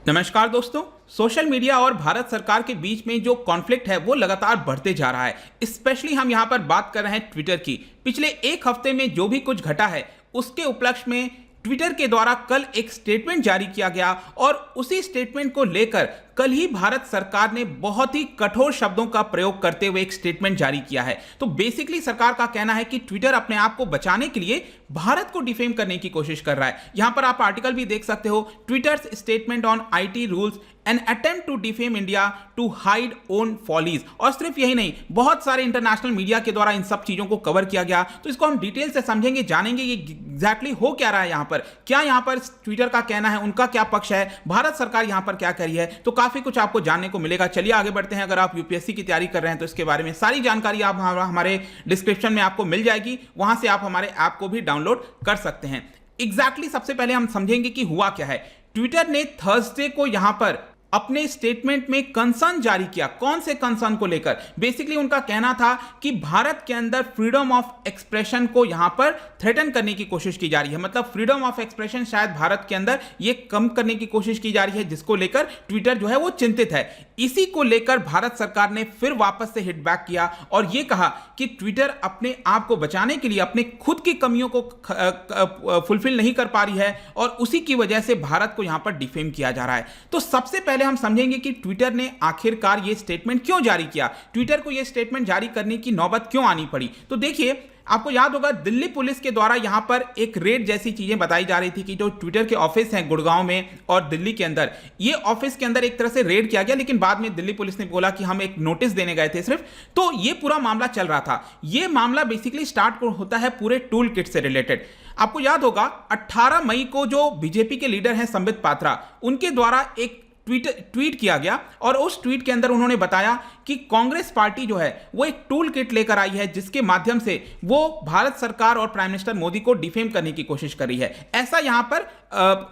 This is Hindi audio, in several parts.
नमस्कार दोस्तों। सोशल मीडिया और भारत सरकार के बीच में जो कॉन्फ्लिक्ट है वो लगातार बढ़ते जा रहा है। स्पेशली हम यहां पर बात कर रहे हैं ट्विटर की। पिछले एक हफ्ते में जो भी कुछ घटा है उसके उपलक्ष्य में ट्विटर के द्वारा कल एक स्टेटमेंट जारी किया गया और उसी स्टेटमेंट को लेकर कल ही भारत सरकार ने बहुत ही कठोर शब्दों का प्रयोग करते हुए एक स्टेटमेंट जारी किया है। तो बेसिकली सरकार का कहना है कि ट्विटर अपने आप को बचाने के लिए भारत को डिफेम करने की कोशिश कर रहा है। यहां पर आप आर्टिकल भी देख सकते हो, Twitter's statement on IT rules an attempt to defame India to hide own follies. और सिर्फ यही नहीं, बहुत सारे इंटरनेशनल मीडिया के द्वारा इन सब चीजों को कवर किया गया। तो इसको हम डिटेल से समझेंगे, जानेंगे ये एग्जैक्टली हो क्या रहा है यहां पर, क्या यहां पर ट्विटर का कहना है, उनका क्या पक्ष है, भारत सरकार यहां पर क्या करी है। तो काफी कुछ आपको जानने को मिलेगा। चलिए आगे बढ़ते हैं। अगर आप यूपीएससी की तैयारी कर रहे हैं तो इसके बारे में सारी जानकारी आप हमारे डिस्क्रिप्शन में आपको मिल जाएगी, वहां से आप हमारे ऐप को भी डाउनलोड कर सकते हैं। एग्जैक्टली सबसे पहले हम समझेंगे कि हुआ क्या है। ट्विटर ने थर्सडे को यहां पर अपने स्टेटमेंट में कंसर्न जारी किया। कौन से कंसर्न को लेकर? बेसिकली उनका कहना था कि भारत के अंदर फ्रीडम ऑफ एक्सप्रेशन को यहां पर थ्रेटन करने की कोशिश की जा रही है। मतलब फ्रीडम ऑफ एक्सप्रेशन शायद भारत के अंदर यह कम करने की कोशिश की जा रही है, जिसको लेकर ट्विटर जो है वो चिंतित है। इसी को लेकर भारत सरकार ने फिर वापस से हिट बैक किया और यह कहा कि ट्विटर अपने आप को बचाने के लिए अपने खुद की कमियों को फुलफिल नहीं कर पा रही है और उसी की वजह से भारत को यहां पर डिफेम किया जा रहा है। तो सबसे पहले हम समझेंगे कि ट्विटर ने आखिरकार यह स्टेटमेंट क्यों जारी किया, ट्विटर को यह स्टेटमेंट जारी करने की नौबत क्यों आनी पड़ी। तो देखिए, आपको याद होगा दिल्ली पुलिस के द्वारा यहां पर एक रेड जैसी चीजें बताई जा रही थी कि जो ट्विटर के ऑफिस हैं गुड़गांव में और दिल्ली के अंदर, ये ऑफिस के अंदर एक तरह से रेड किया गया, लेकिन बाद में दिल्ली पुलिस ने बोला कि हम एक नोटिस देने गए थे सिर्फ। तो ये पूरा मामला चल रहा था। ये मामला बेसिकली स्टार्ट होता है पूरे टूल किट से रिलेटेड। आपको याद होगा 18 मई को जो बीजेपी के लीडर हैं संबित पात्रा, उनके द्वारा एक ट्वीट किया गया और उस ट्वीट के अंदर उन्होंने बताया कि कांग्रेस पार्टी जो है वो एक टूल किट लेकर आई है जिसके माध्यम से वो भारत सरकार और प्राइम मिनिस्टर मोदी को डिफेम करने की कोशिश कर रही है। ऐसा यहां पर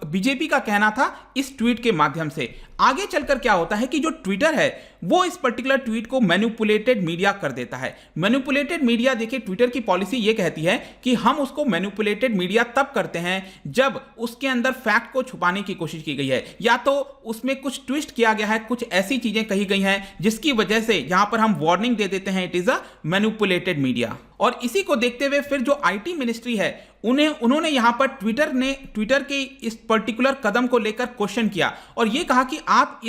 बीजेपी का कहना था इस ट्वीट के माध्यम से। आगे चलकर क्या होता है कि जो ट्विटर है वो इस पर्टिकुलर ट्वीट को मैनिपुलेटेड मीडिया कर देता है। मैनिपुलेटेड मीडिया, देखिए ट्विटर की पॉलिसी ये कहती है कि हम उसको मैनिपुलेटेड मीडिया तब करते हैं जब उसके अंदर फैक्ट को छुपाने की कोशिश की गई है, या तो उसमें कुछ ट्विस्ट किया गया है, कुछ ऐसी चीजें कही गई हैं जिसकी वजह से यहां पर हम वार्निंग दे देते हैं, it is a manipulated media. और इसी को देखते हुए फिर जो आईटी मिनिस्ट्री है उन्होंने यहां पर ट्विटर के इस पर्टिकुलर कदम को लेकर क्वेश्चन किया और यह कहा कि आप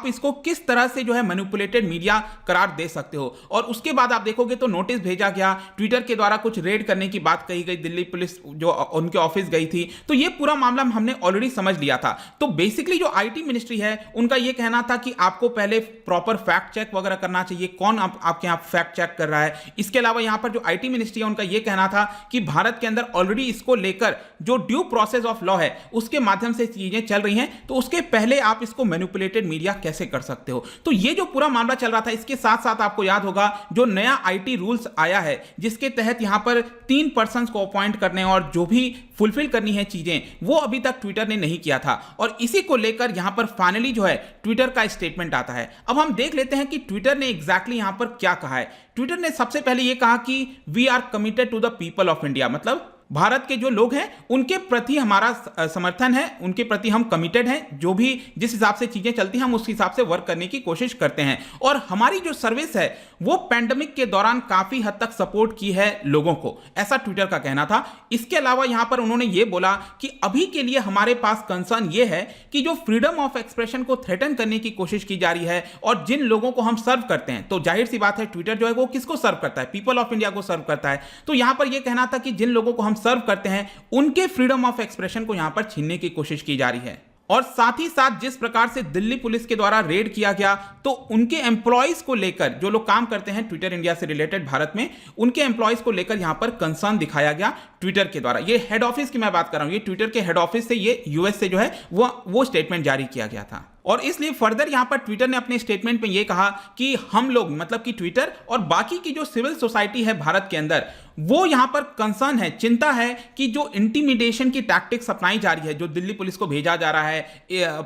इसको किस तरह से जो है मैनिपुलेटेड मीडिया करार दे सकते हो। और उसके बाद आप देखोगे तो नोटिस भेजा गया, ट्विटर के द्वारा कुछ रेड करने की बात कही गई, दिल्ली पुलिस जो उनके ऑफिस गई थी। तो ये पूरा मामला हमने ऑलरेडी समझ लिया था। तो बेसिकली जो आईटी मिनिस्ट्री है उनका ये कहना था कि आपको पहले प्रॉपर फैक्ट चेक वगैरह करना चाहिए, कौन आपके यहाँ फैक्ट चेक कर रहा है। इसके अलावा यहाँ पर जो आईटी मिनिस्ट्री है उनका ये कहना था कि भारत के अंदर ऑलरेडी इसको लेकर जो ड्यू प्रोसेस ऑफ लॉ है उसके माध्यम से चीजें चल रही हैं, तो उसके पहले आप इसको मैनिपुलेटेड मीडिया कैसे कर सकते हो। तो ये जो पूरा मामला चल रहा था, इसके साथ साथ आपको याद होगा जो नया आईटी रूल्स आया है जिसके तहत यहां पर 3 पर्संस को अपॉइंट करने और जो भी फुलफिल करनी है चीजें, वो अभी तक ट्विटर ने नहीं किया था। और इसी को लेकर यहां पर फाइनली जो है ट्विटर का स्टेटमेंट आता है। अब हम देख लेते हैं कि ट्विटर ने एग्जैक्टली यहां पर क्या कहा है। ट्विटर ने सबसे पहले यह कहा कि we are committed to the people of India, मतलब भारत के जो लोग हैं उनके प्रति हमारा समर्थन है, उनके प्रति हम कमिटेड हैं। जो भी जिस हिसाब से चीजें चलती हैं हम उस हिसाब से वर्क करने की कोशिश करते हैं और हमारी जो सर्विस है वो पैंडेमिक के दौरान काफी हद तक सपोर्ट की है लोगों को, ऐसा ट्विटर का कहना था। इसके अलावा यहां पर उन्होंने ये बोला कि अभी के लिए हमारे पास कंसर्न ये है कि जो फ्रीडम ऑफ एक्सप्रेशन को थ्रेटन करने की कोशिश की जा रही है और जिन लोगों को हम सर्व करते हैं, तो जाहिर सी बात है ट्विटर जो है वो किसको सर्व करता है, पीपल ऑफ इंडिया को सर्व करता है। तो यहां पर यह कहना था कि जिन लोगों को हम सर्व करते हैं उनके फ्रीडम ऑफ एक्सप्रेशन को यहां पर छीनने की कोशिश की जा रही है। और साथ ही साथ जिस प्रकार से दिल्ली पुलिस के द्वारा रेड किया गया, तो उनके एम्प्लॉइज को लेकर, जो लोग काम करते हैं ट्विटर इंडिया से रिलेटेड भारत में, उनके एम्प्लॉइज को लेकर यहां पर कंसर्न दिखाया गया ट्विटर के द्वारा। ये हेड ऑफिस की मैं बात कर रहा हूं, ये ट्विटर के हेड ऑफिस से, ये यूएस से जो है वो स्टेटमेंट जारी किया गया था। और इसलिए फर्दर यहां पर ट्विटर ने अपने स्टेटमेंट में यह कहा कि हम लोग, मतलब कि ट्विटर और बाकी की जो सिविल सोसाइटी है भारत के अंदर, वो यहां पर कंसर्न है, चिंता है कि जो इंटिमिडेशन की टैक्टिक्स अपनाई जा रही है, जो दिल्ली पुलिस को भेजा जा रहा है,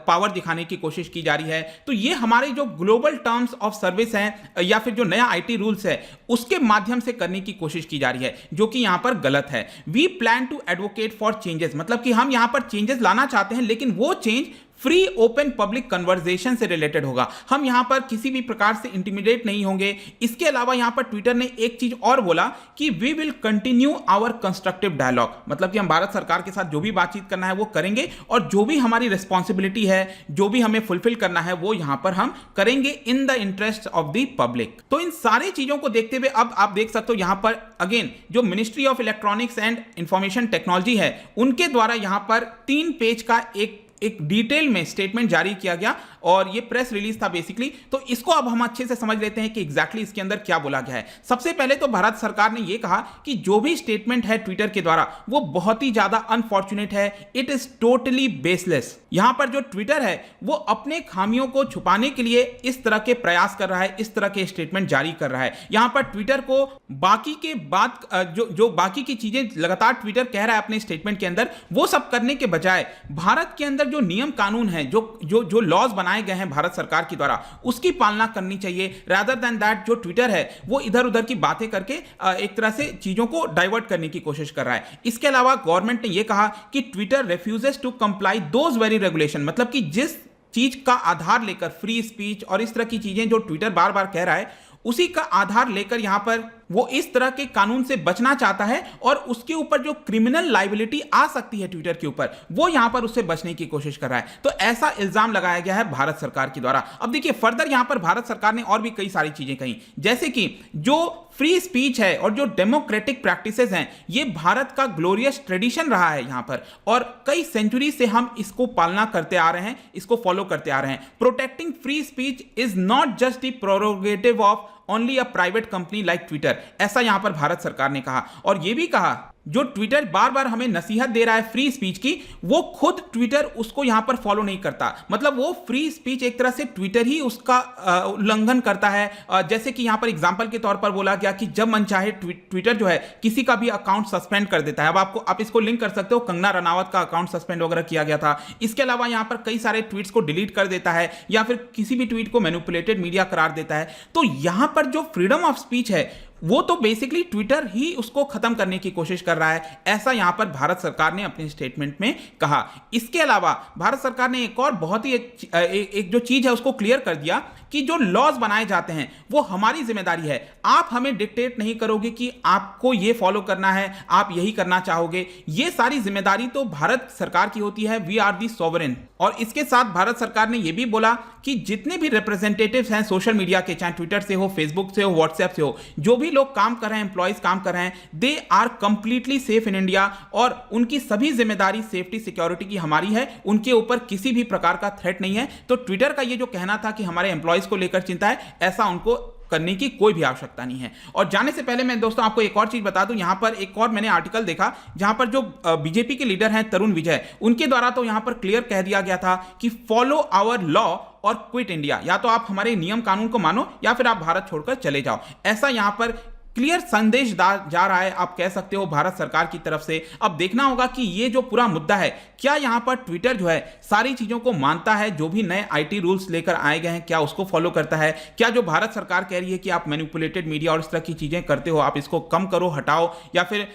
पावर दिखाने की कोशिश की जा रही है, तो ये हमारे जो ग्लोबल टर्म्स ऑफ सर्विस हैं या फिर जो नया आईटी रूल्स है उसके माध्यम से करने की कोशिश की जा रही है, जो कि यहां पर गलत है। We plan to advocate for changes, मतलब कि हम यहां पर चेंजेस लाना चाहते हैं, लेकिन वो change free open public conversation से रिलेटेड होगा। हम यहां पर किसी भी प्रकार से इंटिमिडेट नहीं होंगे। इसके अलावा यहां पर ट्विटर ने एक चीज और बोला कि we will continue our constructive dialogue, मतलब कि हम भारत सरकार के साथ जो भी बातचीत करना है वो करेंगे और जो भी हमारी रिस्पॉन्सिबिलिटी है, जो भी हमें फुलफिल करना है वो यहां पर हम करेंगे in the interest of the public. तो इन सारी चीजों को देखते हुए अब आप देख सकते हो यहां पर अगेन जो ministry of electronics and information technology है उनके द्वारा यहां पर 3 पेज का एक डिटेल में स्टेटमेंट जारी किया गया और ये प्रेस रिलीज था बेसिकली। तो इसको अब हम अच्छे से समझ लेते हैं कि एग्जैक्टली इसके अंदर क्या बोला गया है। सबसे पहले तो भारत सरकार ने यह कहा कि जो भी स्टेटमेंट है ट्विटर के द्वारा वो बहुत ही ज्यादा अनफॉर्चुनेट है, इट इज टोटली बेसलेस। यहां पर जो ट्विटर है वो अपने खामियों को छुपाने के लिए इस तरह के प्रयास कर रहा है, इस तरह के स्टेटमेंट जारी कर रहा है। यहां पर ट्विटर को बाकी के बात जो बाकी की चीजें लगातार ट्विटर कह रहा है अपने स्टेटमेंट के अंदर, वो सब करने के बजाय भारत के अंदर जो नियम कानून है, जो लॉज बनाए गए हैं भारत सरकार के द्वारा, उसकी पालना करनी चाहिए। रादर देन दैट जो ट्विटर है वो इधर उधर की बातें करके एक तरह से चीजों को डाइवर्ट करने की कोशिश कर रहा है। इसके अलावा गवर्नमेंट ने यह कहा कि Twitter refuses to comply those very regulation, मतलब कि जिस चीज का आधार लेकर फ्री स्पीच और इस तरह की चीजें जो ट्विटर बार बार कह रहा है उसी का आधार लेकर यहां पर वो इस तरह के कानून से बचना चाहता है और उसके ऊपर जो क्रिमिनल लायबिलिटी आ सकती है ट्विटर के ऊपर, वो यहां पर उससे बचने की कोशिश कर रहा है। तो ऐसा इल्जाम लगाया गया है भारत सरकार के द्वारा। अब देखिए फर्दर यहां पर भारत सरकार ने और भी कई सारी चीजें कही, जैसे कि जो फ्री स्पीच है और जो डेमोक्रेटिक प्रैक्टिसेस हैं ये भारत का ग्लोरियस ट्रेडिशन रहा है यहां पर, और कई सेंचुरी से हम इसको पालना करते आ रहे हैं, इसको फॉलो करते आ रहे हैं। Protecting free speech is not just the prerogative of only a private company like Twitter, ऐसा यहां पर भारत सरकार ने कहा। और यह भी कहा जो ट्विटर बार बार हमें नसीहत दे रहा है फ्री स्पीच की, वो खुद ट्विटर उसको यहां पर फॉलो नहीं करता, मतलब वो फ्री स्पीच एक तरह से ट्विटर ही उसका उल्लंघन करता है। जैसे कि यहां पर एग्जांपल के तौर पर बोला गया कि जब मन चाहे ट्विटर जो है किसी का भी अकाउंट सस्पेंड कर देता है। अब आप इसको लिंक कर सकते हो, कंगना रनावत का अकाउंट सस्पेंड वगैरह किया गया था। इसके अलावा यहां पर कई सारे ट्वीट्स को डिलीट कर देता है या फिर किसी भी ट्वीट को मैनिपुलेटेड मीडिया करार देता है। तो यहां पर जो फ्रीडम ऑफ स्पीच है वो तो बेसिकली ट्विटर ही उसको खत्म करने की कोशिश कर रहा है, ऐसा यहां पर भारत सरकार ने अपने स्टेटमेंट में कहा। इसके अलावा भारत सरकार ने एक और बहुत ही एक जो चीज है उसको क्लियर कर दिया कि जो लॉज बनाए जाते हैं वो हमारी जिम्मेदारी है। आप हमें डिक्टेट नहीं करोगे कि आपको ये फॉलो करना है, आप यही करना चाहोगे, ये सारी जिम्मेदारी तो भारत सरकार की होती है। We are the sovereign. और इसके साथ भारत सरकार ने यह भी बोला कि जितने भी रिप्रेजेंटेटिव्स हैं सोशल मीडिया के, चाहे ट्विटर से हो, फेसबुक से हो, व्हाट्सएप से हो, जो भी लोग काम कर रहे हैं, एम्प्लॉइज काम कर रहे हैं, they are completely safe in India और उनकी सभी जिम्मेदारी सेफ्टी सिक्योरिटी की हमारी है, उनके ऊपर किसी भी प्रकार का थ्रेट नहीं है। तो ट्विटर का ये जो कहना था कि हमारे एम्प्लॉइज को लेकर चिंता है, ऐसा उनको करने की कोई भी आवश्यकता नहीं है। और जाने से पहले मैं दोस्तों आपको एक और चीज बता दूं, यहां पर एक और मैंने आर्टिकल देखा जहां पर जो बीजेपी के लीडर हैं तरुण विजय, उनके द्वारा तो यहां पर क्लियर कह दिया गया था कि फॉलो आवर लॉ और क्विट इंडिया, या तो आप हमारे नियम कानून को मानो या फिर आप भारत छोड़कर चले जाओ, ऐसा यहां पर क्लियर संदेश जा रहा है, आप कह सकते हो, भारत सरकार की तरफ से। अब देखना होगा कि ये जो पूरा मुद्दा है, क्या यहां पर ट्विटर जो है सारी चीजों को मानता है, जो भी नए आईटी रूल्स लेकर आए गए हैं क्या उसको फॉलो करता है? क्या जो भारत सरकार कह रही है कि आप मैनिपुलेटेड मीडिया और इस तरह की चीजें करते हो, आप इसको कम करो, हटाओ, या फिर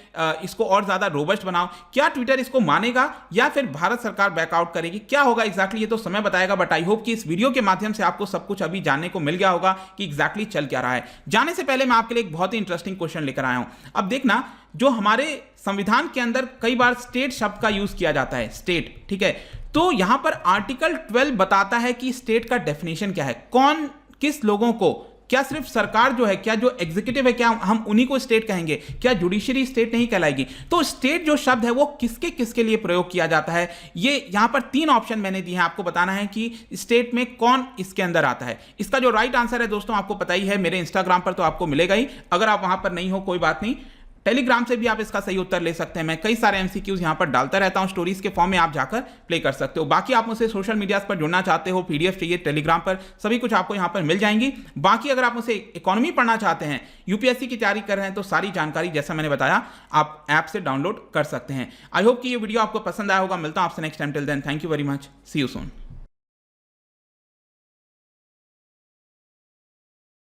इसको और ज्यादा रोबस्ट बनाओ, क्या ट्विटर इसको मानेगा या फिर भारत सरकार बैकआउट करेगी? क्या होगा एग्जैक्टली ये तो समय बताएगा, बट आई होप कि इस वीडियो के माध्यम से आपको सब कुछ अभी जानने को मिल गया होगा कि एग्जैक्टली चल क्या रहा है। जाने से पहले मैं आपके लिए एक बहुत ही इंटरेस्टिंग क्वेश्चन लेकर आया हूं। अब देखना, जो हमारे संविधान के अंदर कई बार स्टेट शब्द का यूज किया जाता है, स्टेट, ठीक है, तो यहां पर आर्टिकल 12 बताता है कि स्टेट का डेफिनेशन क्या है, कौन किस लोगों को, क्या सिर्फ सरकार जो है, क्या जो एग्जीक्यूटिव है, क्या हम उन्हीं को स्टेट कहेंगे, क्या जुडिशरी स्टेट नहीं कहलाएगी? तो स्टेट जो शब्द है वो किसके किसके लिए प्रयोग किया जाता है, ये यहां पर 3 ऑप्शन मैंने दिए हैं, आपको बताना है कि स्टेट में कौन इसके अंदर आता है। इसका जो राइट आंसर है दोस्तों आपको पता ही है, मेरे इंस्टाग्राम पर तो आपको मिलेगा ही, अगर आप वहां पर नहीं हो कोई बात नहीं, टेलीग्राम से भी आप इसका सही उत्तर ले सकते हैं। मैं कई सारे एमसीक्यूज यहां पर डालता रहता हूं, स्टोरीज के फॉर्म में आप जाकर प्ले कर सकते हो। बाकी आप मुझसे सोशल मीडिया पर जुड़ना चाहते हो, पीडीएफ चाहिए टेलीग्राम पर, सभी कुछ आपको यहां पर मिल जाएंगी। बाकी अगर आप मुझसे इकोनॉमी पढ़ना चाहते हैं, यूपीएससी की तैयारी कर रहे हैं, तो सारी जानकारी जैसा मैंने बताया आप ऐप से डाउनलोड कर सकते हैं। आई होप कि ये वीडियो आपको पसंद आया होगा। मिलता हूं आपसे next time, till then thank you very much, see you soon.